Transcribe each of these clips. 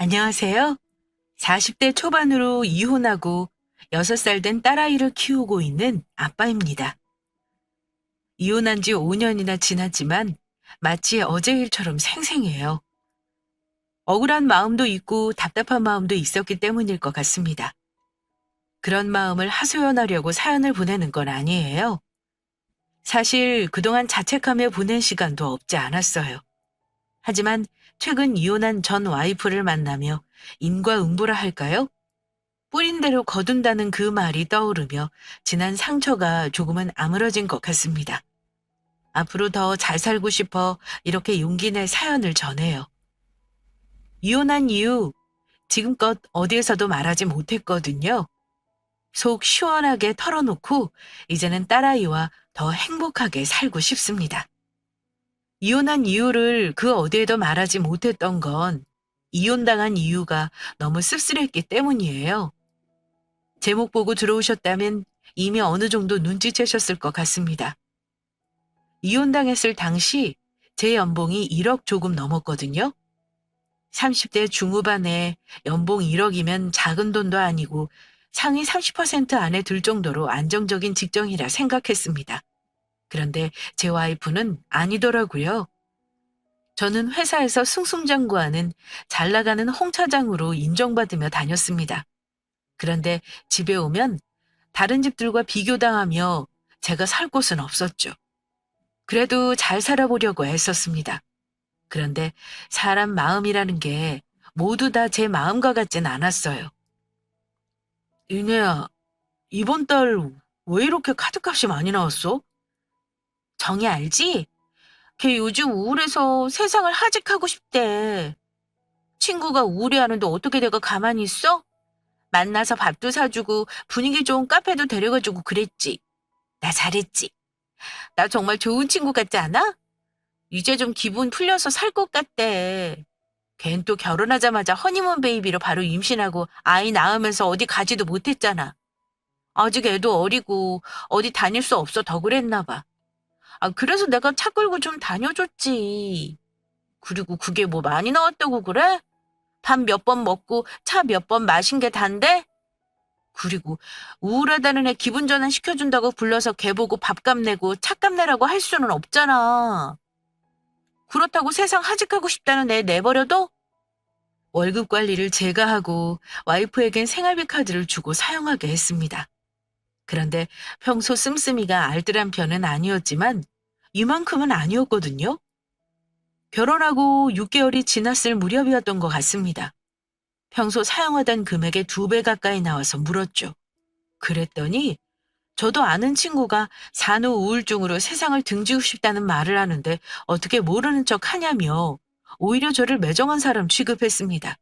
안녕하세요. 40대 초반으로 이혼하고 6살 된 딸아이를 키우고 있는 아빠입니다. 이혼한 지 5년이나 지났지만 마치 어제 일처럼 생생해요. 억울한 마음도 있고 답답한 마음도 있었기 때문일 것 같습니다. 그런 마음을 하소연하려고 사연을 보내는 건 아니에요. 사실 그동안 자책하며 보낸 시간도 없지 않았어요. 하지만 최근 이혼한 전 와이프를 만나며 인과응보라 할까요? 뿌린 대로 거둔다는 그 말이 떠오르며 지난 상처가 조금은 아물어진 것 같습니다. 앞으로 더 잘 살고 싶어 이렇게 용기 내 사연을 전해요. 이혼한 이유 지금껏 어디에서도 말하지 못했거든요. 속 시원하게 털어놓고 이제는 딸아이와 더 행복하게 살고 싶습니다. 이혼한 이유를 그 어디에도 말하지 못했던 건 이혼당한 이유가 너무 씁쓸했기 때문이에요. 제목 보고 들어오셨다면 이미 어느 정도 눈치채셨을 것 같습니다. 이혼당했을 당시 제 연봉이 1억 조금 넘었거든요. 30대 중후반에 연봉 1억이면 작은 돈도 아니고 상위 30% 안에 들 정도로 안정적인 직장이라 생각했습니다. 그런데 제 와이프는 아니더라고요. 저는 회사에서 승승장구하는 잘 나가는 홍 차장으로 인정받으며 다녔습니다. 그런데 집에 오면 다른 집들과 비교당하며 제가 살 곳은 없었죠. 그래도 잘 살아보려고 애썼습니다. 그런데 사람 마음이라는 게 모두 다 제 마음과 같진 않았어요. 이내야, 이번 달 왜 이렇게 카드값이 많이 나왔어? 정이 알지? 걔 요즘 우울해서 세상을 하직하고 싶대. 친구가 우울해하는데 어떻게 내가 가만히 있어? 만나서 밥도 사주고 분위기 좋은 카페도 데려가주고 그랬지. 나 잘했지. 나 정말 좋은 친구 같지 않아? 이제 좀 기분 풀려서 살 것 같대. 걘 또 결혼하자마자 허니문 베이비로 바로 임신하고 아이 낳으면서 어디 가지도 못했잖아. 아직 애도 어리고 어디 다닐 수 없어 더 그랬나 봐. 그래서 내가 차 끌고 좀 다녀줬지. 그리고 그게 뭐 많이 나왔다고 그래? 밥 몇 번 먹고 차 몇 번 마신 게 단데? 그리고 우울하다는 애 기분 전환 시켜준다고 불러서 걔 보고 밥값 내고 차값 내라고 할 수는 없잖아. 그렇다고 세상 하직하고 싶다는 애 내버려둬? 월급 관리를 제가 하고 와이프에겐 생활비 카드를 주고 사용하게 했습니다. 그런데 평소 씀씀이가 알뜰한 편은 아니었지만 이만큼은 아니었거든요. 결혼하고 6개월이 지났을 무렵이었던 것 같습니다. 평소 사용하던 금액의 2배 가까이 나와서 물었죠. 그랬더니 저도 아는 친구가 산후 우울증으로 세상을 등지고 싶다는 말을 하는데 어떻게 모르는 척 하냐며 오히려 저를 매정한 사람 취급했습니다.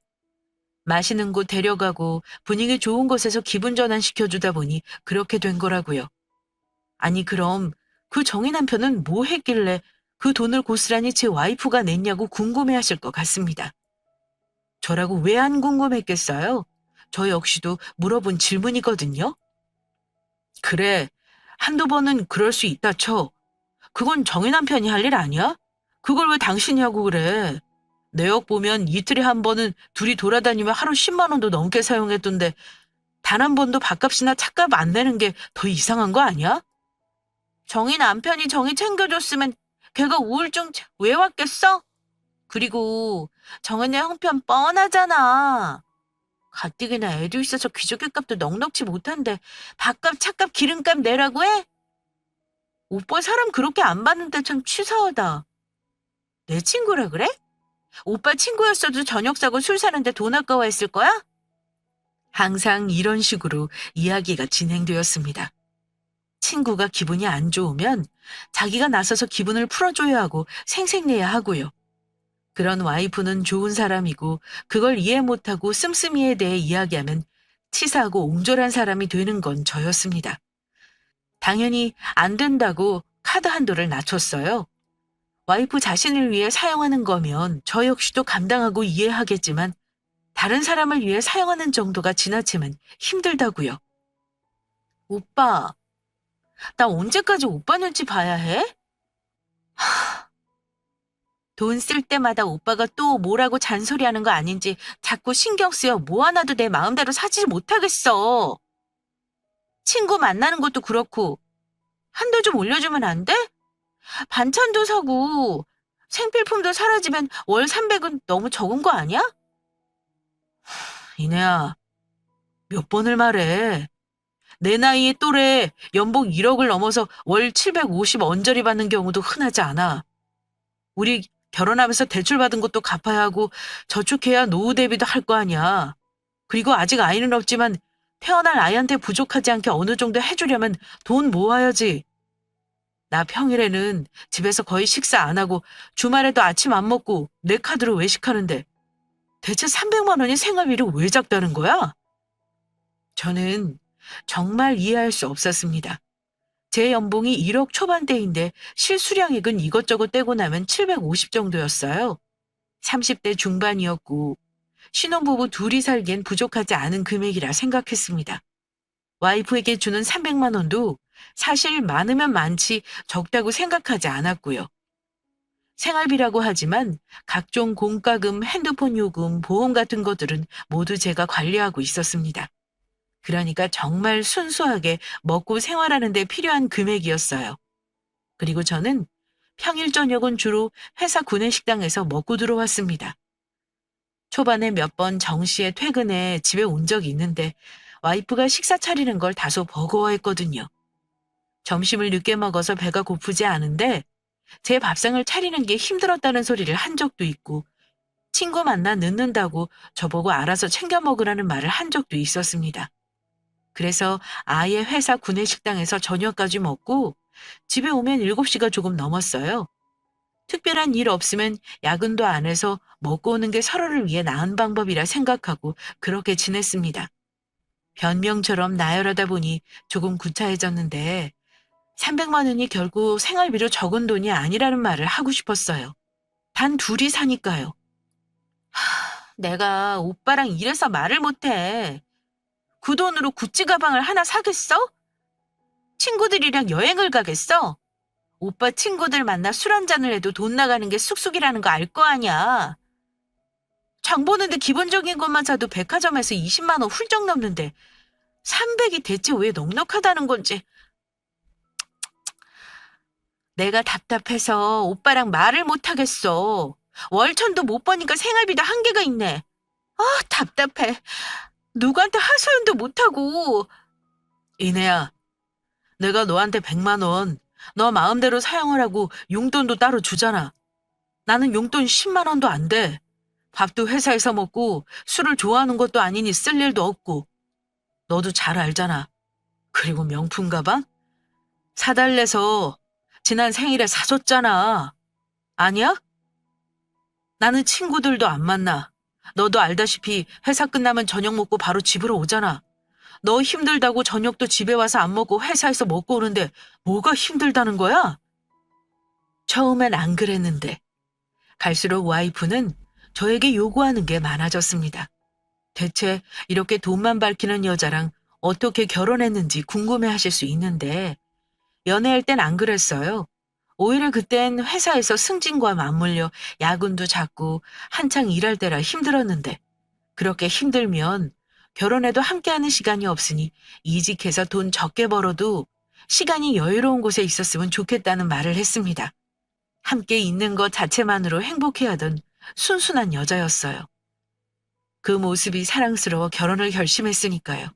맛있는 곳 데려가고 분위기 좋은 곳에서 기분 전환 시켜주다 보니 그렇게 된 거라고요. 아니 그럼 그 정의 남편은 뭐 했길래 그 돈을 고스란히 제 와이프가 냈냐고 궁금해하실 것 같습니다. 저라고 왜 안 궁금했겠어요? 저 역시도 물어본 질문이거든요. 그래, 한두 번은 그럴 수 있다 쳐. 그건 정의 남편이 할 일 아니야? 그걸 왜 당신이 하고 그래? 내역 보면 이틀에 한 번은 둘이 돌아다니며 하루 10만 원도 넘게 사용했던데 단 한 번도 밥값이나 차값 안 내는 게 더 이상한 거 아니야? 정희 남편이 정희 챙겨줬으면 걔가 우울증 왜 왔겠어? 그리고 정은이 형편 뻔하잖아. 가뜩이나 애도 있어서 귀저귀 값도 넉넉지 못한데 밥값, 차값, 기름값 내라고 해? 오빠 사람 그렇게 안 봤는데 참 치사하다. 내 친구라 그래? 오빠 친구였어도 저녁 사고 술 사는데 돈 아까워했을 거야? 항상 이런 식으로 이야기가 진행되었습니다. 친구가 기분이 안 좋으면 자기가 나서서 기분을 풀어줘야 하고 생색내야 하고요. 그런 와이프는 좋은 사람이고 그걸 이해 못하고 씀씀이에 대해 이야기하면 치사하고 옹졸한 사람이 되는 건 저였습니다. 당연히 안 된다고 카드 한도를 낮췄어요. 와이프 자신을 위해 사용하는 거면 저 역시도 감당하고 이해하겠지만 다른 사람을 위해 사용하는 정도가 지나치면 힘들다고요. 오빠, 나 언제까지 오빠 눈치 봐야 해? 돈 쓸 때마다 오빠가 또 뭐라고 잔소리하는 거 아닌지 자꾸 신경 쓰여 뭐 하나도 내 마음대로 사지 못하겠어. 친구 만나는 것도 그렇고 한도 좀 올려주면 안 돼? 반찬도 사고 생필품도 사라지면 월 300은 너무 적은 거 아니야? 이내야, 몇 번을 말해. 내 나이에 또래 연봉 1억을 넘어서 월 750 언저리 받는 경우도 흔하지 않아. 우리 결혼하면서 대출 받은 것도 갚아야 하고 저축해야 노후 대비도 할 거 아니야. 그리고 아직 아이는 없지만 태어날 아이한테 부족하지 않게 어느 정도 해주려면 돈 모아야지. 나 평일에는 집에서 거의 식사 안 하고 주말에도 아침 안 먹고 내 카드로 외식하는데 대체 300만 원이 생활비로 왜 작다는 거야? 저는 정말 이해할 수 없었습니다. 제 연봉이 1억 초반대인데 실수령액은 이것저것 떼고 나면 750 정도였어요. 30대 중반이었고 신혼부부 둘이 살기엔 부족하지 않은 금액이라 생각했습니다. 와이프에게 주는 300만 원도 사실 많으면 많지 적다고 생각하지 않았고요. 생활비라고 하지만 각종 공과금, 핸드폰 요금, 보험 같은 것들은 모두 제가 관리하고 있었습니다. 그러니까 정말 순수하게 먹고 생활하는 데 필요한 금액이었어요. 그리고 저는 평일 저녁은 주로 회사 구내식당에서 먹고 들어왔습니다. 초반에 몇 번 정시에 퇴근해 집에 온 적이 있는데 와이프가 식사 차리는 걸 다소 버거워했거든요. 점심을 늦게 먹어서 배가 고프지 않은데 제 밥상을 차리는 게 힘들었다는 소리를 한 적도 있고 친구 만나 늦는다고 저보고 알아서 챙겨 먹으라는 말을 한 적도 있었습니다. 그래서 아예 회사 구내식당에서 저녁까지 먹고 집에 오면 7시가 조금 넘었어요. 특별한 일 없으면 야근도 안 해서 먹고 오는 게 서로를 위해 나은 방법이라 생각하고 그렇게 지냈습니다. 변명처럼 나열하다 보니 조금 구차해졌는데 300만 원이 결국 생활비로 적은 돈이 아니라는 말을 하고 싶었어요. 단 둘이 사니까요. 내가 오빠랑 이래서 말을 못해. 그 돈으로 구찌 가방을 하나 사겠어? 친구들이랑 여행을 가겠어? 오빠 친구들 만나 술 한잔을 해도 돈 나가는 게 쑥쑥이라는 거 알 거 아니야. 장 보는데 기본적인 것만 사도 백화점에서 20만 원 훌쩍 넘는데 300이 대체 왜 넉넉하다는 건지. 내가 답답해서 오빠랑 말을 못하겠어. 월천도 못 버니까 생활비도 한계가 있네. 아, 답답해. 누구한테 하소연도 못하고. 이내야, 내가 너한테 100만 원, 너 마음대로 사용하라고 용돈도 따로 주잖아. 나는 용돈 10만 원도 안 돼. 밥도 회사에서 먹고 술을 좋아하는 것도 아니니 쓸 일도 없고. 너도 잘 알잖아. 그리고 명품 가방? 사달래서 지난 생일에 사줬잖아. 아니야? 나는 친구들도 안 만나. 너도 알다시피 회사 끝나면 저녁 먹고 바로 집으로 오잖아. 너 힘들다고 저녁도 집에 와서 안 먹고 회사에서 먹고 오는데 뭐가 힘들다는 거야? 처음엔 안 그랬는데 갈수록 와이프는 저에게 요구하는 게 많아졌습니다. 대체 이렇게 돈만 밝히는 여자랑 어떻게 결혼했는지 궁금해하실 수 있는데 연애할 땐 안 그랬어요. 오히려 그땐 회사에서 승진과 맞물려 야근도 잦고 한창 일할 때라 힘들었는데 그렇게 힘들면 결혼해도 함께하는 시간이 없으니 이직해서 돈 적게 벌어도 시간이 여유로운 곳에 있었으면 좋겠다는 말을 했습니다. 함께 있는 것 자체만으로 행복해하던 순순한 여자였어요. 그 모습이 사랑스러워 결혼을 결심했으니까요.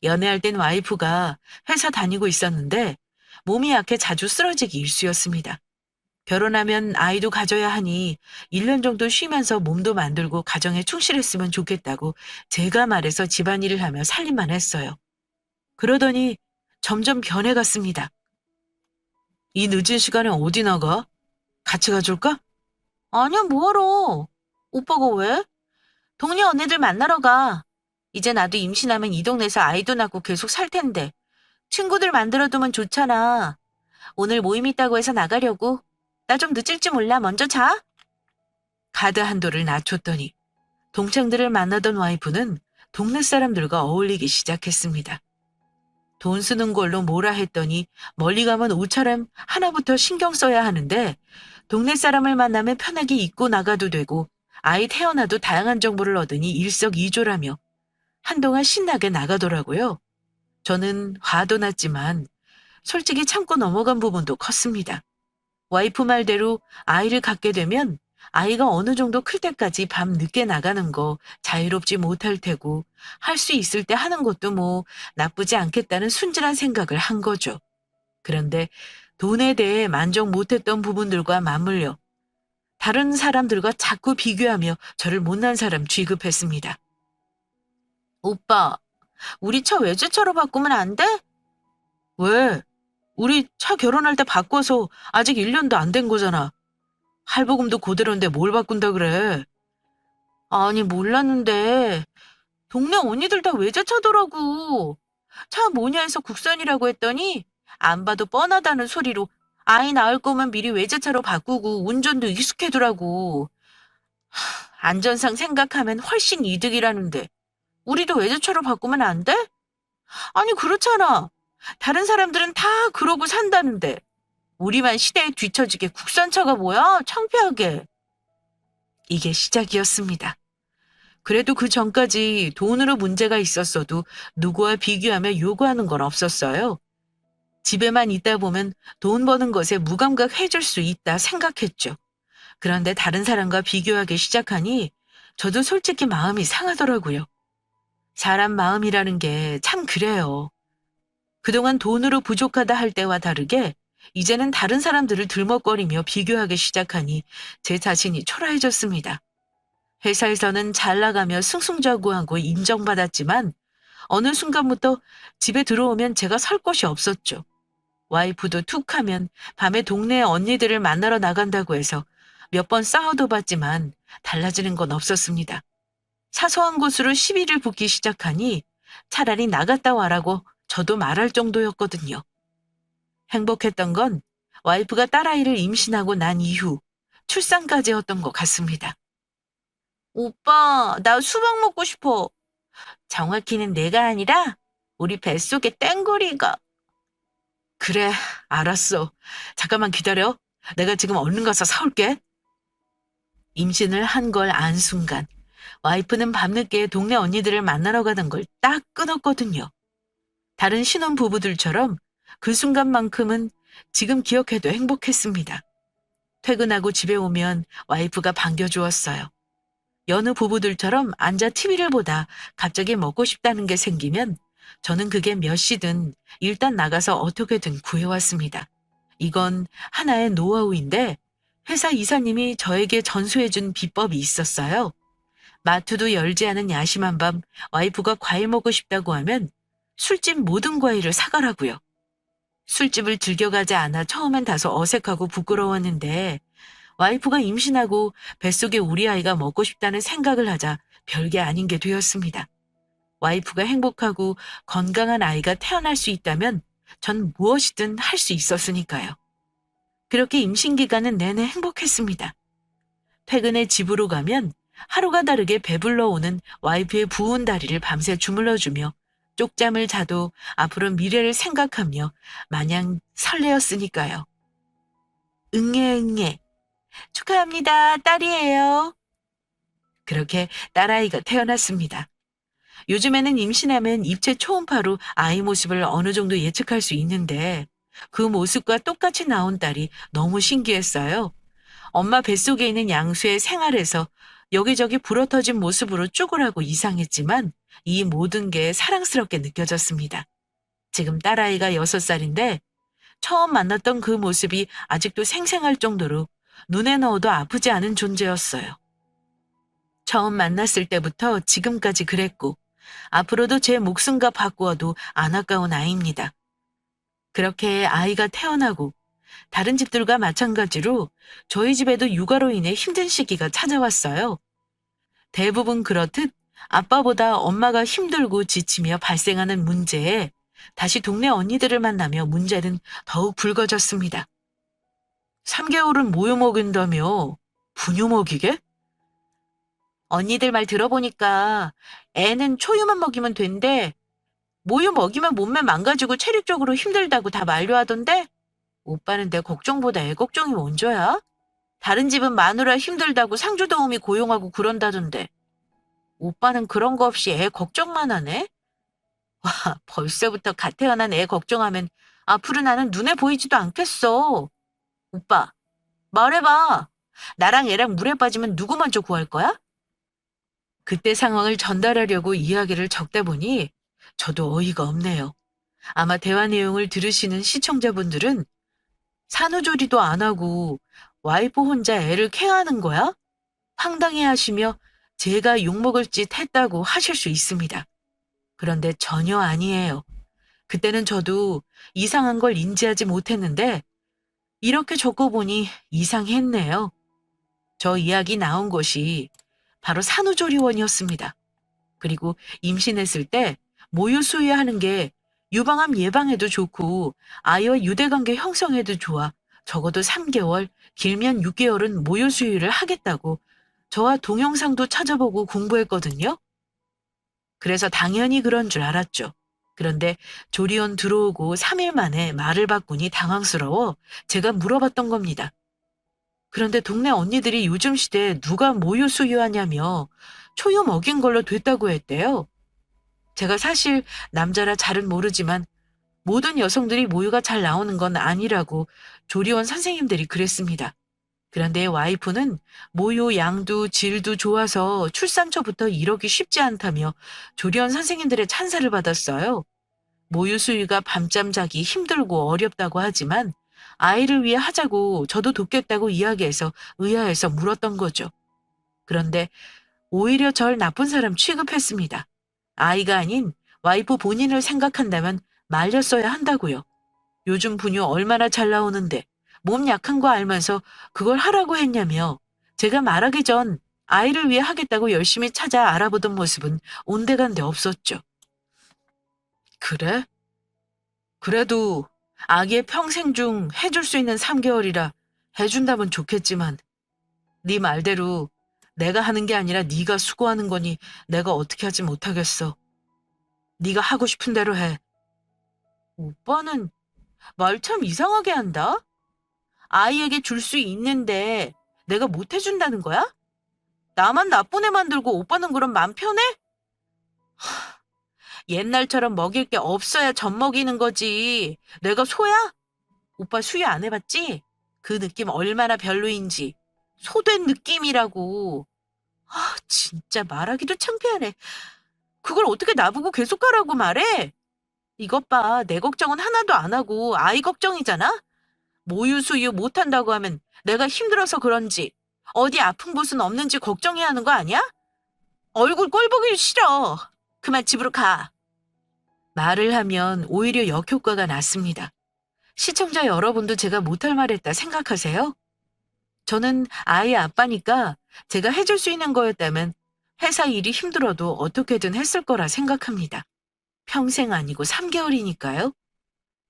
연애할 땐 와이프가 회사 다니고 있었는데 몸이 약해 자주 쓰러지기 일쑤였습니다. 결혼하면 아이도 가져야 하니 1년 정도 쉬면서 몸도 만들고 가정에 충실했으면 좋겠다고 제가 말해서 집안일을 하며 살림만 했어요. 그러더니 점점 변해갔습니다. 이 늦은 시간에 어디 나가? 같이 가줄까? 아니야, 뭐하러. 오빠가 왜? 동네 언니들 만나러 가. 이제 나도 임신하면 이 동네에서 아이도 낳고 계속 살 텐데. 친구들 만들어두면 좋잖아. 오늘 모임 있다고 해서 나가려고. 나 좀 늦을지 몰라. 먼저 자. 카드 한도를 낮췄더니 동창들을 만나던 와이프는 동네 사람들과 어울리기 시작했습니다. 돈 쓰는 걸로 뭐라 했더니 멀리 가면 옷차림 하나부터 신경 써야 하는데 동네 사람을 만나면 편하게 입고 나가도 되고 아이 태어나도 다양한 정보를 얻으니 일석이조라며 한동안 신나게 나가더라고요. 저는 화도 났지만 솔직히 참고 넘어간 부분도 컸습니다. 와이프 말대로 아이를 갖게 되면 아이가 어느 정도 클 때까지 밤 늦게 나가는 거 자유롭지 못할 테고 할 수 있을 때 하는 것도 뭐 나쁘지 않겠다는 순진한 생각을 한 거죠. 그런데 돈에 대해 만족 못했던 부분들과 맞물려 다른 사람들과 자꾸 비교하며 저를 못난 사람 취급했습니다. 오빠, 우리 차 외제차로 바꾸면 안 돼? 왜? 우리 차 결혼할 때 바꿔서 아직 1년도 안 된 거잖아. 할부금도 그대로인데 뭘 바꾼다 그래? 아니, 몰랐는데 동네 언니들 다 외제차더라고. 차 뭐냐 해서 국산이라고 했더니 안 봐도 뻔하다는 소리로 아이 낳을 거면 미리 외제차로 바꾸고 운전도 익숙해두라고. 안전상 생각하면 훨씬 이득이라는데 우리도 외제차로 바꾸면 안 돼? 아니, 그렇잖아. 다른 사람들은 다 그러고 산다는데 우리만 시대에 뒤처지게 국산차가 뭐야? 창피하게. 이게 시작이었습니다. 그래도 그 전까지 돈으로 문제가 있었어도 누구와 비교하며 요구하는 건 없었어요. 집에만 있다 보면 돈 버는 것에 무감각해질 수 있다 생각했죠. 그런데 다른 사람과 비교하기 시작하니 저도 솔직히 마음이 상하더라고요. 사람 마음이라는 게 참 그래요. 그동안 돈으로 부족하다 할 때와 다르게 이제는 다른 사람들을 들먹거리며 비교하기 시작하니 제 자신이 초라해졌습니다. 회사에서는 잘 나가며 승승장구하고 인정받았지만 어느 순간부터 집에 들어오면 제가 설 곳이 없었죠. 와이프도 툭 하면 밤에 동네 언니들을 만나러 나간다고 해서 몇 번 싸워도 봤지만 달라지는 건 없었습니다. 사소한 곳으로 시비를 붙기 시작하니 차라리 나갔다 와라고 저도 말할 정도였거든요. 행복했던 건 와이프가 딸아이를 임신하고 난 이후 출산까지였던 것 같습니다. 오빠, 나 수박 먹고 싶어. 정확히는 내가 아니라 우리 뱃속에 땡구리가. 그래, 알았어. 잠깐만 기다려. 내가 지금 얼른 가서 사올게. 임신을 한 걸 안 순간 와이프는 밤늦게 동네 언니들을 만나러 가는 걸 딱 끊었거든요. 다른 신혼부부들처럼 그 순간만큼은 지금 기억해도 행복했습니다. 퇴근하고 집에 오면 와이프가 반겨주었어요. 여느 부부들처럼 앉아 TV를 보다 갑자기 먹고 싶다는 게 생기면 저는 그게 몇 시든 일단 나가서 어떻게든 구해왔습니다. 이건 하나의 노하우인데 회사 이사님이 저에게 전수해준 비법이 있었어요. 마트도 열지 않은 야심한 밤 와이프가 과일 먹고 싶다고 하면 술집 모든 과일을 사가라고요. 술집을 즐겨가지 않아 처음엔 다소 어색하고 부끄러웠는데 와이프가 임신하고 뱃속에 우리 아이가 먹고 싶다는 생각을 하자 별게 아닌 게 되었습니다. 와이프가 행복하고 건강한 아이가 태어날 수 있다면 전 무엇이든 할 수 있었으니까요. 그렇게 임신 기간은 내내 행복했습니다. 퇴근에 집으로 가면 하루가 다르게 배불러 오는 와이프의 부은 다리를 밤새 주물러주며 쪽잠을 자도 앞으로 미래를 생각하며 마냥 설레었으니까요. 응애 축하합니다. 딸이에요. 그렇게 딸아이가 태어났습니다. 요즘에는 임신하면 입체 초음파로 아이 모습을 어느 정도 예측할 수 있는데 그 모습과 똑같이 나온 딸이 너무 신기했어요. 엄마 뱃속에 있는 양수의 생활에서 여기저기 불어터진 모습으로 쭈글하고 이상했지만 이 모든 게 사랑스럽게 느껴졌습니다. 지금 딸아이가 6살인데 처음 만났던 그 모습이 아직도 생생할 정도로 눈에 넣어도 아프지 않은 존재였어요. 처음 만났을 때부터 지금까지 그랬고 앞으로도 제 목숨과 바꾸어도 안 아까운 아이입니다. 그렇게 아이가 태어나고 다른 집들과 마찬가지로 저희 집에도 육아로 인해 힘든 시기가 찾아왔어요. 대부분 그렇듯 아빠보다 엄마가 힘들고 지치며 발생하는 문제에 다시 동네 언니들을 만나며 문제는 더욱 불거졌습니다. 3개월은 모유 먹인다며 분유 먹이게? 언니들 말 들어보니까 애는 초유만 먹이면 된대. 모유 먹이면 몸매 망가지고 체력적으로 힘들다고 다 만류하던데? 오빠는 내 걱정보다 애 걱정이 먼저야? 다른 집은 마누라 힘들다고 상주도우미 고용하고 그런다던데. 오빠는 그런 거 없이 애 걱정만 하네? 벌써부터 갓 태어난 애 걱정하면 앞으로 나는 눈에 보이지도 않겠어. 오빠, 말해봐. 나랑 애랑 물에 빠지면 누구 먼저 구할 거야? 그때 상황을 전달하려고 이야기를 적다 보니 저도 어이가 없네요. 아마 대화 내용을 들으시는 시청자분들은 산후조리도 안 하고 와이프 혼자 애를 케어하는 거야? 황당해 하시며 제가 욕먹을 짓 했다고 하실 수 있습니다. 그런데 전혀 아니에요. 그때는 저도 이상한 걸 인지하지 못했는데 이렇게 적어보니 이상했네요. 저 이야기 나온 곳이 바로 산후조리원이었습니다. 그리고 임신했을 때 모유 수유하는 게 유방암 예방에도 좋고 아이와 유대관계 형성에도 좋아 적어도 3개월, 길면 6개월은 모유 수유를 하겠다고 저와 동영상도 찾아보고 공부했거든요. 그래서 당연히 그런 줄 알았죠. 그런데 조리원 들어오고 3일 만에 말을 바꾸니 당황스러워 제가 물어봤던 겁니다. 그런데 동네 언니들이 요즘 시대에 누가 모유 수유하냐며 초유 먹인 걸로 됐다고 했대요. 제가 사실 남자라 잘은 모르지만 모든 여성들이 모유가 잘 나오는 건 아니라고 조리원 선생님들이 그랬습니다. 그런데 와이프는 모유 양도 질도 좋아서 출산초부터 이러기 쉽지 않다며 조리원 선생님들의 찬사를 받았어요. 모유 수유가 밤잠 자기 힘들고 어렵다고 하지만 아이를 위해 하자고 저도 돕겠다고 이야기해서 의아해서 물었던 거죠. 그런데 오히려 절 나쁜 사람 취급했습니다. 아이가 아닌 와이프 본인을 생각한다면 말렸어야 한다고요. 요즘 분유 얼마나 잘 나오는데 몸 약한 거 알면서 그걸 하라고 했냐며 제가 말하기 전 아이를 위해 하겠다고 열심히 찾아 알아보던 모습은 온데간데 없었죠. 그래? 그래도 아기의 평생 중 해줄 수 있는 3개월이라 해준다면 좋겠지만 네 말대로 내가 하는 게 아니라 네가 수고하는 거니 내가 어떻게 하지 못하겠어. 네가 하고 싶은 대로 해. 오빠는 말 참 이상하게 한다? 아이에게 줄 수 있는데 내가 못 해준다는 거야? 나만 나쁜 애 만들고 오빠는 그럼 맘 편해? 옛날처럼 먹일 게 없어야 젖 먹이는 거지. 내가 소야? 오빠 수유 안 해봤지? 그 느낌 얼마나 별로인지. 소된 느낌이라고. 진짜 말하기도 창피하네. 그걸 어떻게 나보고 계속 하라고 말해? 이것 봐, 내 걱정은 하나도 안 하고 아이 걱정이잖아? 모유 수유 못한다고 하면 내가 힘들어서 그런지 어디 아픈 곳은 없는지 걱정해야 하는 거 아니야? 얼굴 꼴 보기 싫어. 그만 집으로 가. 말을 하면 오히려 역효과가 났습니다. 시청자 여러분도 제가 못할 말했다 생각하세요? 저는 아이 아빠니까 제가 해줄 수 있는 거였다면 회사 일이 힘들어도 어떻게든 했을 거라 생각합니다. 평생 아니고 3개월이니까요.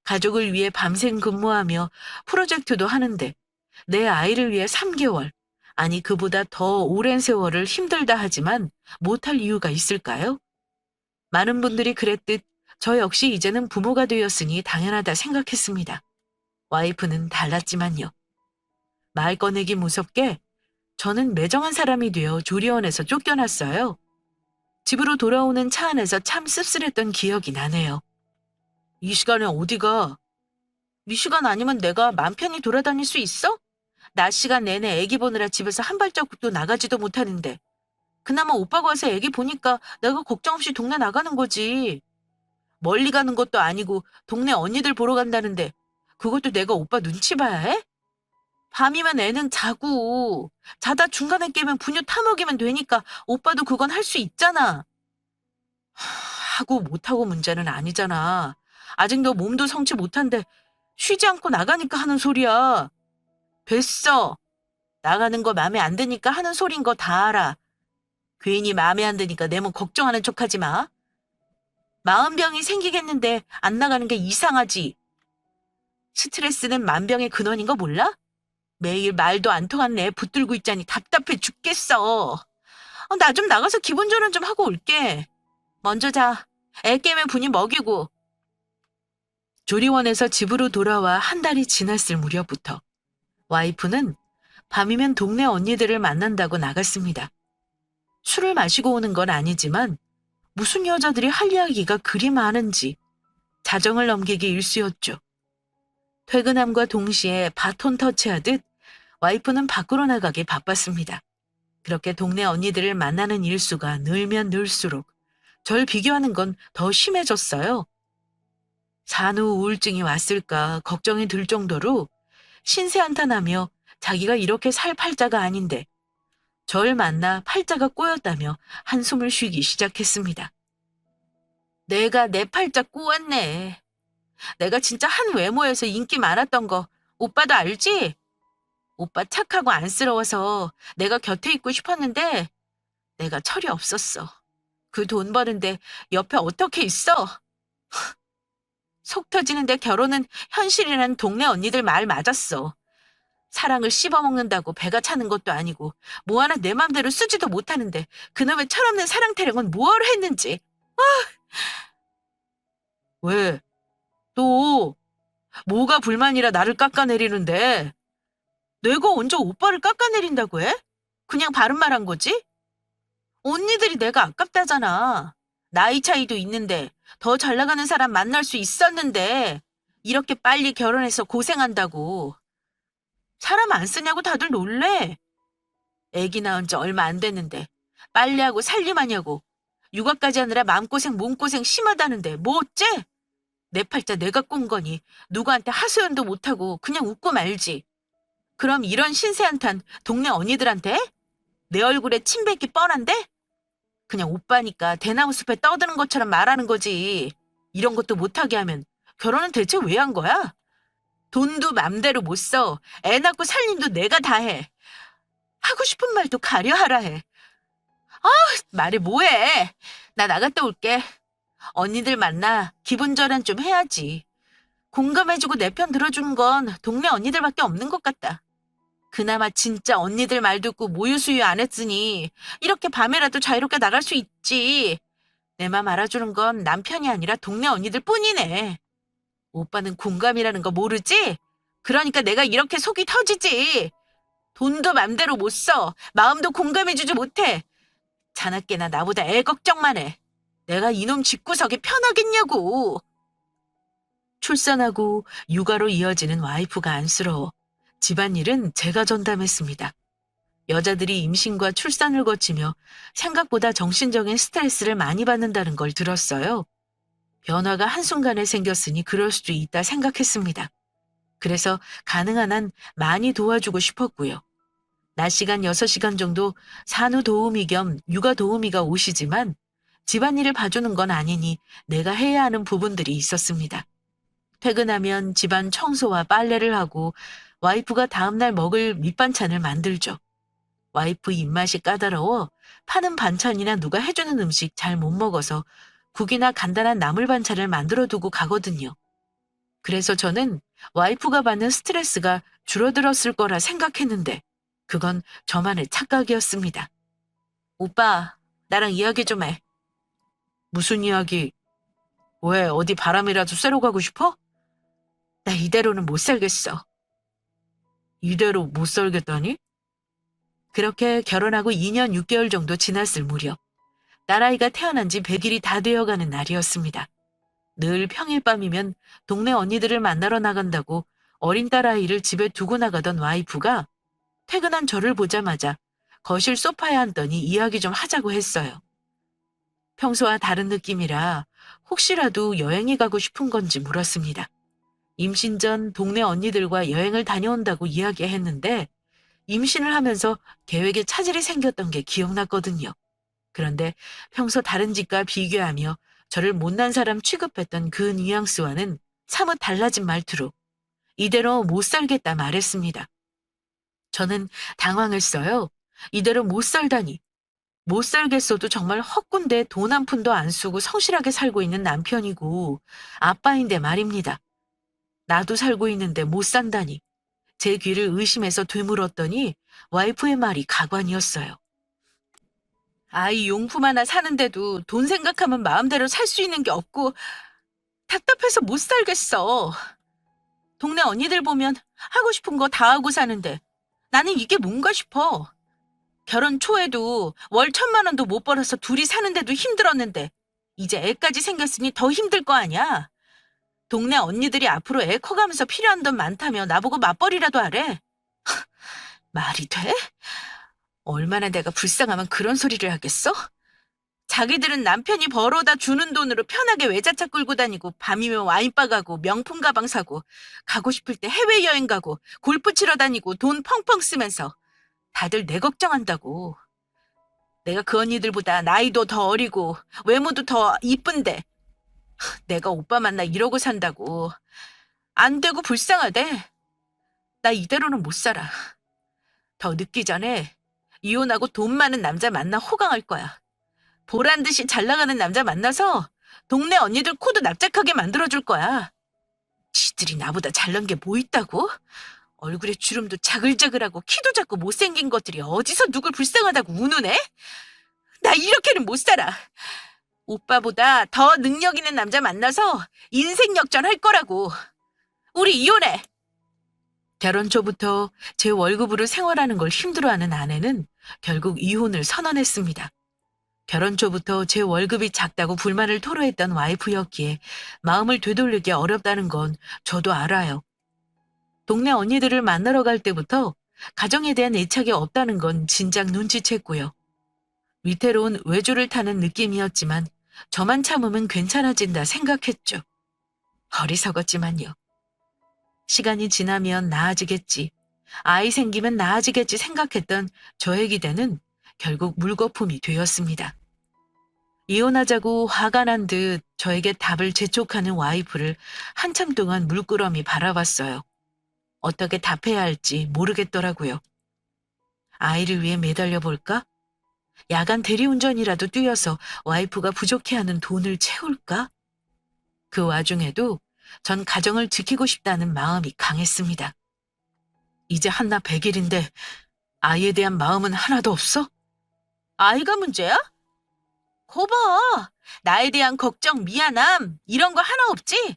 가족을 위해 밤샘 근무하며 프로젝트도 하는데 내 아이를 위해 3개월, 아니 그보다 더 오랜 세월을 힘들다 하지만 못할 이유가 있을까요? 많은 분들이 그랬듯 저 역시 이제는 부모가 되었으니 당연하다 생각했습니다. 와이프는 달랐지만요. 말 꺼내기 무섭게 저는 매정한 사람이 되어 조리원에서 쫓겨났어요. 집으로 돌아오는 차 안에서 참 씁쓸했던 기억이 나네요. 이 시간에 어디가? 이 시간 아니면 내가 맘 편히 돌아다닐 수 있어? 낮 시간 내내 애기 보느라 집에서 한 발자국도 나가지도 못하는데. 그나마 오빠가 와서 애기 보니까 내가 걱정 없이 동네 나가는 거지. 멀리 가는 것도 아니고 동네 언니들 보러 간다는데 그것도 내가 오빠 눈치 봐야 해? 밤이면 애는 자고 자다 중간에 깨면 분유 타먹이면 되니까 오빠도 그건 할 수 있잖아. 하고 못하고 문제는 아니잖아. 아직 너 몸도 성취 못한데 쉬지 않고 나가니까 하는 소리야. 됐어. 나가는 거 마음에 안 드니까 하는 소린 거 다 알아. 괜히 마음에 안 드니까 내 몸 걱정하는 척하지 마. 마음병이 생기겠는데 안 나가는 게 이상하지. 스트레스는 만병의 근원인 거 몰라? 매일 말도 안 통하는 애 붙들고 있자니 답답해 죽겠어. 나 좀 나가서 기분 전환 좀 하고 올게. 먼저 자. 애 깨면 분이 먹이고. 조리원에서 집으로 돌아와 한 달이 지났을 무렵부터 와이프는 밤이면 동네 언니들을 만난다고 나갔습니다. 술을 마시고 오는 건 아니지만 무슨 여자들이 할 이야기가 그리 많은지 자정을 넘기기 일쑤였죠. 퇴근함과 동시에 바톤 터치하듯 와이프는 밖으로 나가기 바빴습니다. 그렇게 동네 언니들을 만나는 일수가 늘면 늘수록 절 비교하는 건 더 심해졌어요. 산후 우울증이 왔을까 걱정이 들 정도로 신세한탄하며 자기가 이렇게 살 팔자가 아닌데 절 만나 팔자가 꼬였다며 한숨을 쉬기 시작했습니다. 내가 내 팔자 꼬았네. 내가 진짜 한 외모에서 인기 많았던 거 오빠도 알지? 오빠 착하고 안쓰러워서 내가 곁에 있고 싶었는데 내가 철이 없었어. 그 돈 버는데 옆에 어떻게 있어? 속 터지는데 결혼은 현실이라는 동네 언니들 말 맞았어. 사랑을 씹어먹는다고 배가 차는 것도 아니고 뭐 하나 내 맘대로 쓰지도 못하는데 그놈의 철없는 사랑 타령은 뭐하러 했는지. 왜? 또 뭐가 불만이라 나를 깎아내리는데? 내가 언제 오빠를 깎아내린다고 해? 그냥 바른 말 한 거지? 언니들이 내가 아깝다잖아. 나이 차이도 있는데 더 잘 나가는 사람 만날 수 있었는데 이렇게 빨리 결혼해서 고생한다고. 사람 안 쓰냐고 다들 놀래. 애기 낳은 지 얼마 안 됐는데 빨래하고 살림하냐고. 육아까지 하느라 마음고생 몸고생 심하다는데 뭐 어째? 내 팔자 내가 꾼 거니 누구한테 하소연도 못하고 그냥 웃고 말지. 그럼 이런 신세한탄 동네 언니들한테? 내 얼굴에 침 뱉기 뻔한데? 그냥 오빠니까 대나무 숲에 떠드는 것처럼 말하는 거지. 이런 것도 못하게 하면 결혼은 대체 왜 한 거야? 돈도 맘대로 못 써. 애 낳고 살림도 내가 다 해. 하고 싶은 말도 가려 하라 해. 말해 뭐해. 나 나갔다 올게. 언니들 만나 기분 전환 좀 해야지. 공감해주고 내 편 들어주는 건 동네 언니들밖에 없는 것 같다. 그나마 진짜 언니들 말 듣고 모유수유 안 했으니 이렇게 밤에라도 자유롭게 나갈 수 있지. 내 맘 알아주는 건 남편이 아니라 동네 언니들 뿐이네. 오빠는 공감이라는 거 모르지? 그러니까 내가 이렇게 속이 터지지. 돈도 맘대로 못 써. 마음도 공감해주지 못해. 자나깨나 나보다 애 걱정만 해. 내가 이놈 집구석에 편하겠냐고. 출산하고 육아로 이어지는 와이프가 안쓰러워 집안일은 제가 전담했습니다. 여자들이 임신과 출산을 거치며 생각보다 정신적인 스트레스를 많이 받는다는 걸 들었어요. 변화가 한순간에 생겼으니 그럴 수도 있다 생각했습니다. 그래서 가능한 한 많이 도와주고 싶었고요. 낮 시간 6시간 정도 산후 도우미 겸 육아 도우미가 오시지만 집안일을 봐주는 건 아니니 내가 해야 하는 부분들이 있었습니다. 퇴근하면 집안 청소와 빨래를 하고 와이프가 다음날 먹을 밑반찬을 만들죠. 와이프 입맛이 까다로워 파는 반찬이나 누가 해주는 음식 잘 못 먹어서 국이나 간단한 나물 반찬을 만들어 두고 가거든요. 그래서 저는 와이프가 받는 스트레스가 줄어들었을 거라 생각했는데 그건 저만의 착각이었습니다. 오빠, 나랑 이야기 좀 해. 무슨 이야기? 왜 어디 바람이라도 쐬러 가고 싶어? 나 이대로는 못 살겠어. 이대로 못 살겠다니? 그렇게 결혼하고 2년 6개월 정도 지났을 무렵 딸아이가 태어난 지 100일이 다 되어가는 날이었습니다. 늘 평일 밤이면 동네 언니들을 만나러 나간다고 어린 딸아이를 집에 두고 나가던 와이프가 퇴근한 저를 보자마자 거실 소파에 앉더니 이야기 좀 하자고 했어요. 평소와 다른 느낌이라 혹시라도 여행이 가고 싶은 건지 물었습니다. 임신 전 동네 언니들과 여행을 다녀온다고 이야기했는데 임신을 하면서 계획에 차질이 생겼던 게 기억났거든요. 그런데 평소 다른 집과 비교하며 저를 못난 사람 취급했던 그 뉘앙스와는 사뭇 달라진 말투로 이대로 못 살겠다 말했습니다. 저는 당황했어요. 이대로 못 살다니. 못 살겠어도 정말 헛군데 돈 한 푼도 안 쓰고 성실하게 살고 있는 남편이고 아빠인데 말입니다. 나도 살고 있는데 못 산다니. 제 귀를 의심해서 되물었더니 와이프의 말이 가관이었어요. 아이 용품 하나 사는데도 돈 생각하면 마음대로 살 수 있는 게 없고 답답해서 못 살겠어. 동네 언니들 보면 하고 싶은 거 다 하고 사는데 나는 이게 뭔가 싶어. 결혼 초에도 월 1,000만 원도 못 벌어서 둘이 사는데도 힘들었는데 이제 애까지 생겼으니 더 힘들 거 아니야. 동네 언니들이 앞으로 애 커가면서 필요한 돈 많다며 나보고 맞벌이라도 하래. 말이 돼? 얼마나 내가 불쌍하면 그런 소리를 하겠어? 자기들은 남편이 벌어다 주는 돈으로 편하게 외제차 끌고 다니고 밤이면 와인바 가고 명품 가방 사고 가고 싶을 때 해외여행 가고 골프 치러 다니고 돈 펑펑 쓰면서 다들 내 걱정한다고. 내가 그 언니들보다 나이도 더 어리고 외모도 더 이쁜데 내가 오빠 만나 이러고 산다고. 안 되고 불쌍하대. 나 이대로는 못 살아. 더 늦기 전에 이혼하고 돈 많은 남자 만나 호강할 거야. 보란 듯이 잘 나가는 남자 만나서 동네 언니들 코도 납작하게 만들어줄 거야. 지들이 나보다 잘난 게 뭐 있다고? 얼굴에 주름도 자글자글하고 키도 작고 못생긴 것들이 어디서 누굴 불쌍하다고 우는 애? 나 이렇게는 못 살아. 오빠보다 더 능력 있는 남자 만나서 인생 역전할 거라고. 우리 이혼해. 결혼 초부터 제 월급으로 생활하는 걸 힘들어하는 아내는 결국 이혼을 선언했습니다. 결혼 초부터 제 월급이 작다고 불만을 토로했던 와이프였기에 마음을 되돌리기 어렵다는 건 저도 알아요. 동네 언니들을 만나러 갈 때부터 가정에 대한 애착이 없다는 건 진작 눈치챘고요. 위태로운 외주를 타는 느낌이었지만 저만 참으면 괜찮아진다 생각했죠. 어리석었지만요. 시간이 지나면 나아지겠지. 아이 생기면 나아지겠지 생각했던 저의 기대는 결국 물거품이 되었습니다. 이혼하자고 화가 난 듯 저에게 답을 재촉하는 와이프를 한참 동안 물끄러미 바라봤어요. 어떻게 답해야 할지 모르겠더라고요. 아이를 위해 매달려 볼까? 야간 대리운전이라도 뛰어서 와이프가 부족해하는 돈을 채울까? 그 와중에도 전 가정을 지키고 싶다는 마음이 강했습니다. 이제 한나 100일인데 아이에 대한 마음은 하나도 없어? 아이가 문제야? 거봐. 나에 대한 걱정, 미안함 이런 거 하나 없지?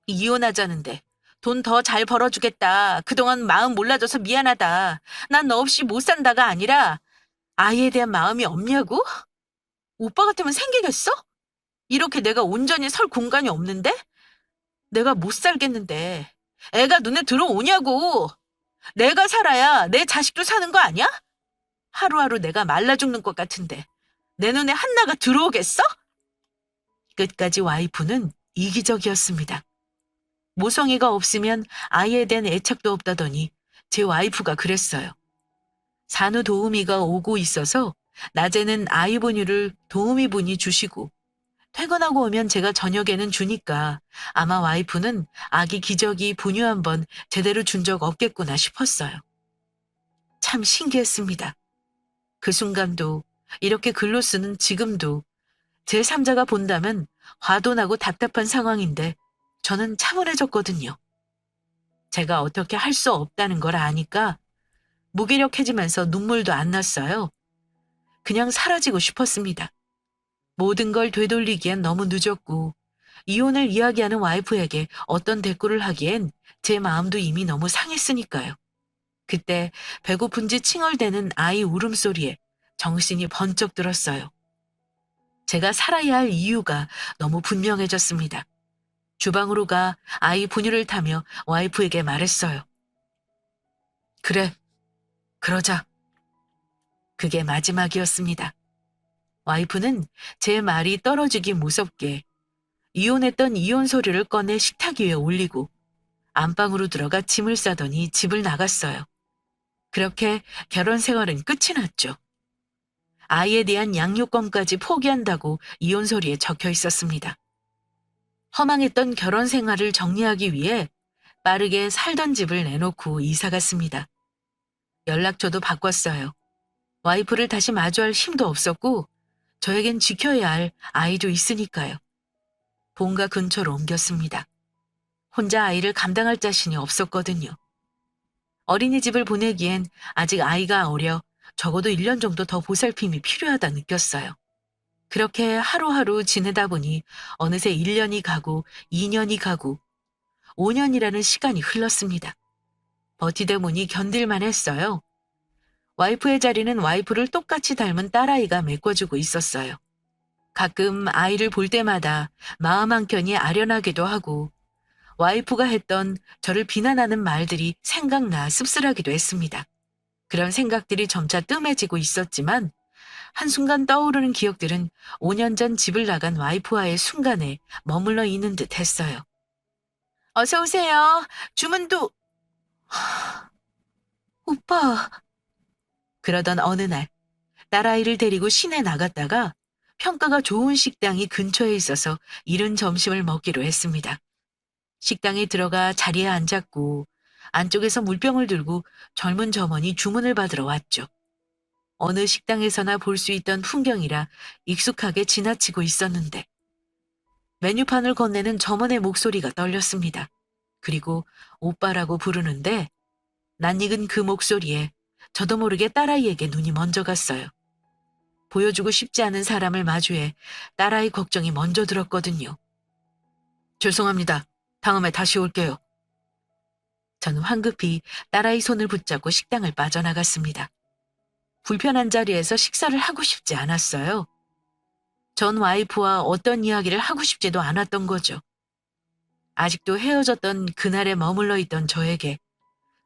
이혼하자는데 돈 더 잘 벌어주겠다. 그동안 마음 몰라줘서 미안하다. 난 너 없이 못 산다가 아니라 아이에 대한 마음이 없냐고? 오빠 같으면 생기겠어? 이렇게 내가 온전히 설 공간이 없는데? 내가 못 살겠는데 애가 눈에 들어오냐고. 내가 살아야 내 자식도 사는 거 아니야? 하루하루 내가 말라 죽는 것 같은데 내 눈에 한나가 들어오겠어? 끝까지 와이프는 이기적이었습니다. 모성애가 없으면 아이에 대한 애착도 없다더니 제 와이프가 그랬어요. 산후도우미가 오고 있어서 낮에는 아이 분유를 도우미 분이 주시고 퇴근하고 오면 제가 저녁에는 주니까 아마 와이프는 아기 기저귀 분유 한번 제대로 준 적 없겠구나 싶었어요. 참 신기했습니다. 그 순간도 이렇게 글로 쓰는 지금도 제3자가 본다면 화도 나고 답답한 상황인데 저는 차분해졌거든요. 제가 어떻게 할 수 없다는 걸 아니까 무기력해지면서 눈물도 안 났어요. 그냥 사라지고 싶었습니다. 모든 걸 되돌리기엔 너무 늦었고 이혼을 이야기하는 와이프에게 어떤 대꾸를 하기엔 제 마음도 이미 너무 상했으니까요. 그때 배고픈지 칭얼대는 아이 울음소리에 정신이 번쩍 들었어요. 제가 살아야 할 이유가 너무 분명해졌습니다. 주방으로 가 아이 분유를 타며 와이프에게 말했어요. 그래, 그러자. 그게 마지막이었습니다. 와이프는 제 말이 떨어지기 무섭게 이혼했던 이혼 서류를 꺼내 식탁 위에 올리고 안방으로 들어가 짐을 싸더니 집을 나갔어요. 그렇게 결혼 생활은 끝이 났죠. 아이에 대한 양육권까지 포기한다고 이혼 서류에 적혀 있었습니다. 허망했던 결혼 생활을 정리하기 위해 빠르게 살던 집을 내놓고 이사 갔습니다. 연락처도 바꿨어요. 와이프를 다시 마주할 힘도 없었고 저에겐 지켜야 할 아이도 있으니까요. 본가 근처로 옮겼습니다. 혼자 아이를 감당할 자신이 없었거든요. 어린이집을 보내기엔 아직 아이가 어려 적어도 1년 정도 더 보살핌이 필요하다 느꼈어요. 그렇게 하루하루 지내다 보니 어느새 1년이 가고 2년이 가고 5년이라는 시간이 흘렀습니다. 버티다 보니 견딜만 했어요. 와이프의 자리는 와이프를 똑같이 닮은 딸아이가 메꿔주고 있었어요. 가끔 아이를 볼 때마다 마음 한켠이 아련하기도 하고 와이프가 했던 저를 비난하는 말들이 생각나 씁쓸하기도 했습니다. 그런 생각들이 점차 뜸해지고 있었지만 한순간 떠오르는 기억들은 5년 전 집을 나간 와이프와의 순간에 머물러 있는 듯 했어요. 어서 오세요. 주문도... 오빠. 그러던 어느 날 딸아이를 데리고 시내 나갔다가 평가가 좋은 식당이 근처에 있어서 이른 점심을 먹기로 했습니다. 식당에 들어가 자리에 앉았고 안쪽에서 물병을 들고 젊은 점원이 주문을 받으러 왔죠. 어느 식당에서나 볼 수 있던 풍경이라 익숙하게 지나치고 있었는데 메뉴판을 건네는 점원의 목소리가 떨렸습니다. 그리고 오빠라고 부르는데 낯익은 그 목소리에 저도 모르게 딸아이에게 눈이 먼저 갔어요. 보여주고 싶지 않은 사람을 마주해 딸아이 걱정이 먼저 들었거든요. 죄송합니다. 다음에 다시 올게요. 저는 황급히 딸아이 손을 붙잡고 식당을 빠져나갔습니다. 불편한 자리에서 식사를 하고 싶지 않았어요. 전 와이프와 어떤 이야기를 하고 싶지도 않았던 거죠. 아직도 헤어졌던 그날에 머물러 있던 저에게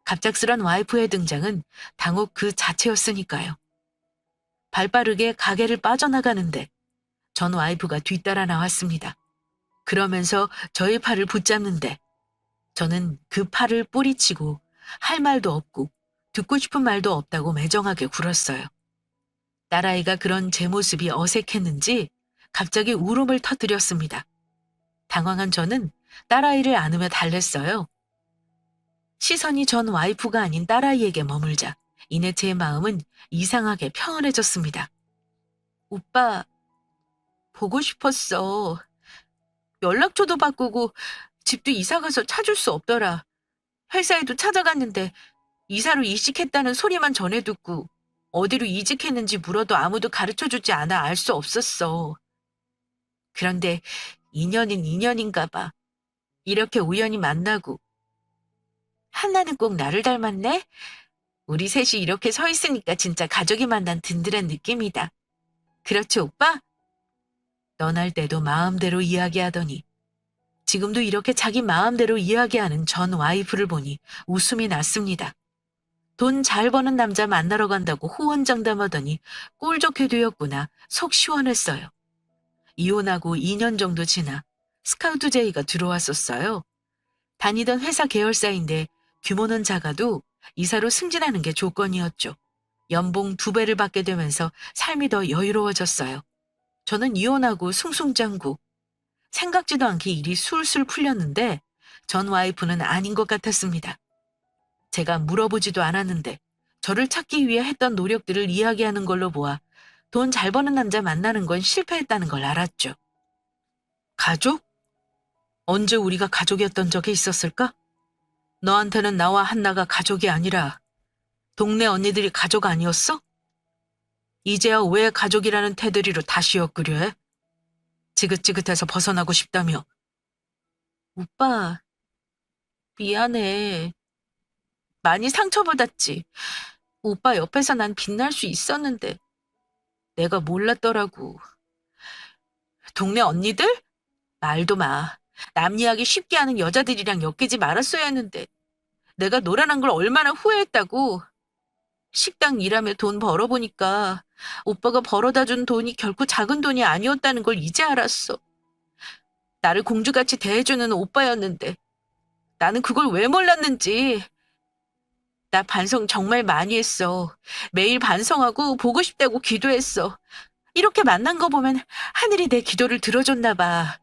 갑작스런 와이프의 등장은 당혹 그 자체였으니까요. 발빠르게 가게를 빠져나가는데 전 와이프가 뒤따라 나왔습니다. 그러면서 저의 팔을 붙잡는데 저는 그 팔을 뿌리치고 할 말도 없고 듣고 싶은 말도 없다고 매정하게 굴었어요. 딸아이가 그런 제 모습이 어색했는지 갑자기 울음을 터뜨렸습니다. 당황한 저는 딸아이를 안으며 달랬어요. 시선이 전 와이프가 아닌 딸아이에게 머물자 이내 제 마음은 이상하게 평온해졌습니다. 오빠, 보고 싶었어. 연락처도 바꾸고 집도 이사가서 찾을 수 없더라. 회사에도 찾아갔는데 이사로 이직했다는 소리만 전해 듣고 어디로 이직했는지 물어도 아무도 가르쳐주지 않아 알 수 없었어. 그런데 인연은 인연인가 봐. 이렇게 우연히 만나고. 한나는 꼭 나를 닮았네? 우리 셋이 이렇게 서 있으니까 진짜 가족이 만난 든든한 느낌이다. 그렇지, 오빠? 떠날 때도 마음대로 이야기하더니 지금도 이렇게 자기 마음대로 이야기하는 전 와이프를 보니 웃음이 났습니다. 돈 잘 버는 남자 만나러 간다고 호언장담하더니 꼴 좋게 되었구나 속 시원했어요. 이혼하고 2년 정도 지나 스카우트 제의가 들어왔었어요. 다니던 회사 계열사인데 규모는 작아도 이사로 승진하는 게 조건이었죠. 연봉 2배를 받게 되면서 삶이 더 여유로워졌어요. 저는 이혼하고 승승장구. 생각지도 않게 일이 술술 풀렸는데 전 와이프는 아닌 것 같았습니다. 제가 물어보지도 않았는데 저를 찾기 위해 했던 노력들을 이야기하는 걸로 보아 돈 잘 버는 남자 만나는 건 실패했다는 걸 알았죠. 가족? 언제 우리가 가족이었던 적이 있었을까? 너한테는 나와 한나가 가족이 아니라 동네 언니들이 가족 아니었어? 이제야 왜 가족이라는 테두리로 다시 엮으려 해? 지긋지긋해서 벗어나고 싶다며. 오빠, 미안해. 많이 상처받았지. 오빠 옆에서 난 빛날 수 있었는데 내가 몰랐더라고. 동네 언니들? 말도 마. 남 이야기 쉽게 하는 여자들이랑 엮이지 말았어야 했는데 내가 노란한 걸 얼마나 후회했다고. 식당 일하며 돈 벌어보니까 오빠가 벌어다 준 돈이 결코 작은 돈이 아니었다는 걸 이제 알았어. 나를 공주같이 대해주는 오빠였는데 나는 그걸 왜 몰랐는지. 나 반성 정말 많이 했어. 매일 반성하고 보고 싶다고 기도했어. 이렇게 만난 거 보면 하늘이 내 기도를 들어줬나 봐.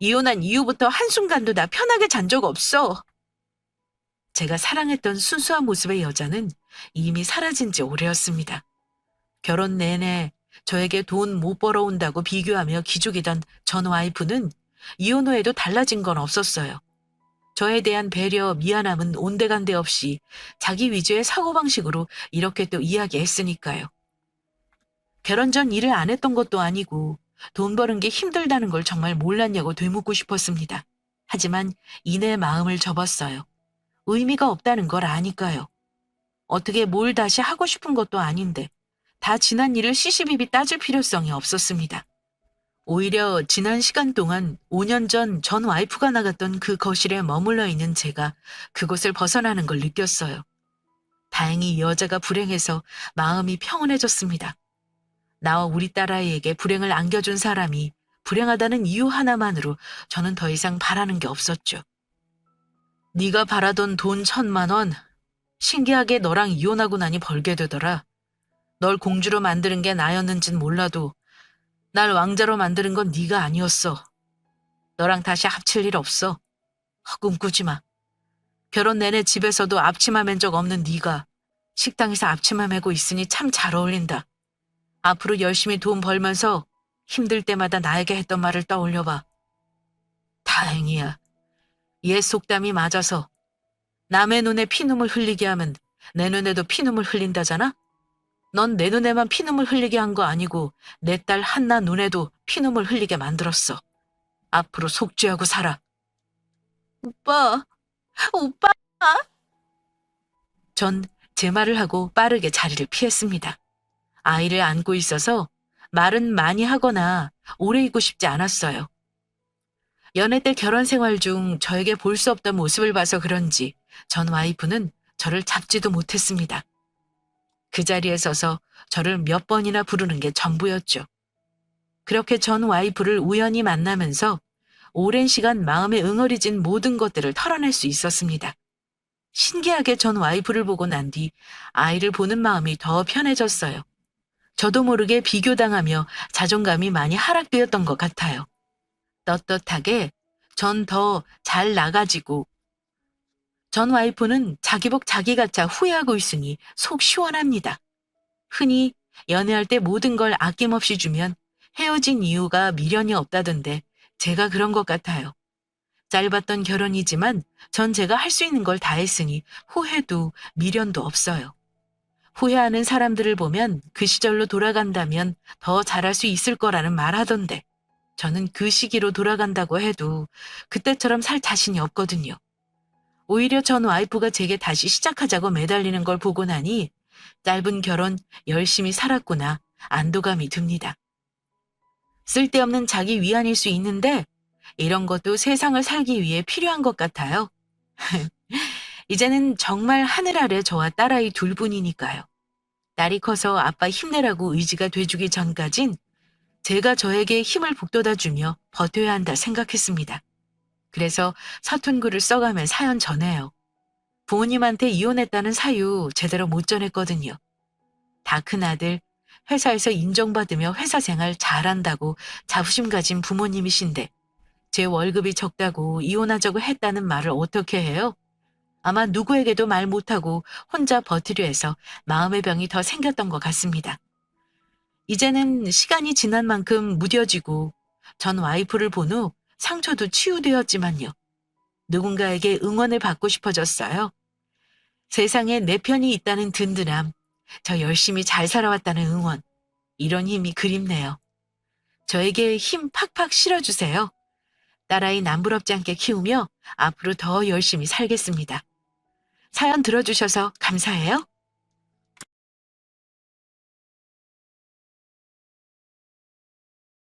이혼한 이후부터 한순간도 나 편하게 잔 적 없어. 제가 사랑했던 순수한 모습의 여자는 이미 사라진 지 오래였습니다. 결혼 내내 저에게 돈 못 벌어온다고 비교하며 기죽이던 전 와이프는 이혼 후에도 달라진 건 없었어요. 저에 대한 배려, 미안함은 온데간데 없이 자기 위주의 사고방식으로 이렇게 또 이야기했으니까요. 결혼 전 일을 안 했던 것도 아니고 돈 버는 게 힘들다는 걸 정말 몰랐냐고 되묻고 싶었습니다. 하지만 이내 마음을 접었어요. 의미가 없다는 걸 아니까요. 어떻게 뭘 다시 하고 싶은 것도 아닌데 다 지난 일을 시시비비 따질 필요성이 없었습니다. 오히려 지난 시간 동안 5년 전 와이프가 나갔던 그 거실에 머물러 있는 제가 그곳을 벗어나는 걸 느꼈어요. 다행히 이 여자가 불행해서 마음이 평온해졌습니다. 나와 우리 딸아이에게 불행을 안겨준 사람이 불행하다는 이유 하나만으로 저는 더 이상 바라는 게 없었죠. 네가 바라던 돈 1,000만 원, 신기하게 너랑 이혼하고 나니 벌게 되더라. 널 공주로 만드는 게 나였는진 몰라도 날 왕자로 만드는 건 네가 아니었어. 너랑 다시 합칠 일 없어. 꿈꾸지 마. 결혼 내내 집에서도 앞치마 맨 적 없는 네가 식당에서 앞치마 메고 있으니 참 잘 어울린다. 앞으로 열심히 돈 벌면서 힘들 때마다 나에게 했던 말을 떠올려봐. 다행이야. 옛 속담이 맞아서 남의 눈에 피눈물 흘리게 하면 내 눈에도 피눈물 흘린다잖아? 넌 내 눈에만 피눈물 흘리게 한 거 아니고 내 딸 한나 눈에도 피눈물 흘리게 만들었어. 앞으로 속죄하고 살아. 오빠, 오빠. 전 제 말을 하고 빠르게 자리를 피했습니다. 아이를 안고 있어서 말은 많이 하거나 오래 있고 싶지 않았어요. 연애 때 결혼 생활 중 저에게 볼 수 없던 모습을 봐서 그런지 전 와이프는 저를 잡지도 못했습니다. 그 자리에 서서 저를 몇 번이나 부르는 게 전부였죠. 그렇게 전 와이프를 우연히 만나면서 오랜 시간 마음에 응어리진 모든 것들을 털어낼 수 있었습니다. 신기하게 전 와이프를 보고 난 뒤 아이를 보는 마음이 더 편해졌어요. 저도 모르게 비교당하며 자존감이 많이 하락되었던 것 같아요. 떳떳하게 전 더 잘 나가지고 전 와이프는 자기 복 자기 갖자 후회하고 있으니 속 시원합니다. 흔히 연애할 때 모든 걸 아낌없이 주면 헤어진 이유가 미련이 없다던데 제가 그런 것 같아요. 짧았던 결혼이지만 전 제가 할 수 있는 걸 다 했으니 후회도 미련도 없어요. 후회하는 사람들을 보면 그 시절로 돌아간다면 더 잘할 수 있을 거라는 말 하던데 저는 그 시기로 돌아간다고 해도 그때처럼 살 자신이 없거든요. 오히려 전 와이프가 제게 다시 시작하자고 매달리는 걸 보고 나니 짧은 결혼 열심히 살았구나 안도감이 듭니다. 쓸데없는 자기 위안일 수 있는데 이런 것도 세상을 살기 위해 필요한 것 같아요. 이제는 정말 하늘 아래 저와 딸아이 둘뿐이니까요. 딸이 커서 아빠 힘내라고 의지가 돼주기 전까진 제가 저에게 힘을 북돋아주며 버텨야 한다 생각했습니다. 그래서 서툰 글을 써가며 사연 전해요. 부모님한테 이혼했다는 사유 제대로 못 전했거든요. 다 큰 아들, 회사에서 인정받으며 회사 생활 잘한다고 자부심 가진 부모님이신데 제 월급이 적다고 이혼하자고 했다는 말을 어떻게 해요? 아마 누구에게도 말 못하고 혼자 버티려 해서 마음의 병이 더 생겼던 것 같습니다. 이제는 시간이 지난 만큼 무뎌지고 전 와이프를 본 후 상처도 치유되었지만요. 누군가에게 응원을 받고 싶어졌어요. 세상에 내 편이 있다는 든든함, 저 열심히 잘 살아왔다는 응원, 이런 힘이 그립네요. 저에게 힘 팍팍 실어주세요. 딸아이 남부럽지 않게 키우며 앞으로 더 열심히 살겠습니다. 사연 들어주셔서 감사해요.